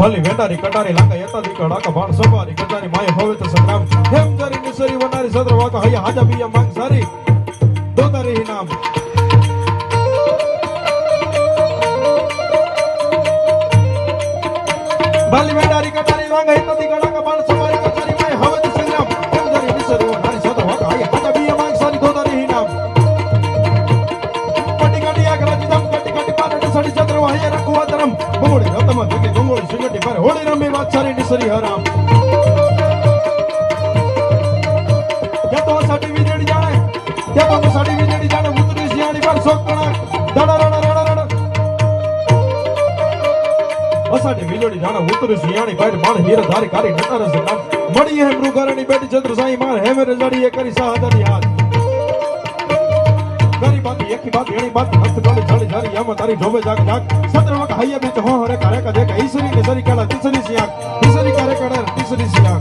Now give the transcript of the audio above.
ભલી વેટારી કટારી લાકા યતા દીક ડાકા બાણ સવારી કટારી માય હોવે તો સંગ્રામ હેમ જરી નિસરી વનારી સદ્ર વાકા હૈયા હાજા બીયા માંગ સારી દોતારી નામ ભલી વેટારી કટારી લાકા યતા દીક ડાકા બાણ સવારી કટારી માય હોવે તો સંગ્રામ હેમ જરી નિસરી વનારી સદ્ર વાકા હૈયા હાજા બીયા માંગ સારી દોતારી નામ પટી કાટી આગરાજી દમ કટી કટી પાટે સડી સદ્ર હૈયા રખવા ધરમ બોડી રતમાં જગે ગોંગોળી સિંગટી પર હોળી રમી વાછારી નિસરી હરામ યતો સાડી વીજળી જાણે યતો સાડી વીજળી જાણે ઉતરી સિયાણી પર સોકણા દડા રડા રડા રડા અસાડી વીજળી જાણે ઉતરી સિયાણી પર બાણ હીર ધારી કારી નટરસ નામ મળી હે મૃગરણી બેટી ચંદ્ર સાઈ માર હે મેરે જડી એ કરી સાહદાની હાથ ગરી બાતી એકી બાત એણી બાત હસ્ત ગળી જળી જરી યમ તારી ઢોબે જાગ જાગ સત્ર વક હૈયા બેચ હો હરે કરે કા દેખ ઈસરી ને સરી કાલા તીસરી સિયાક તીસરી કરે કરે તીસરી સિયાક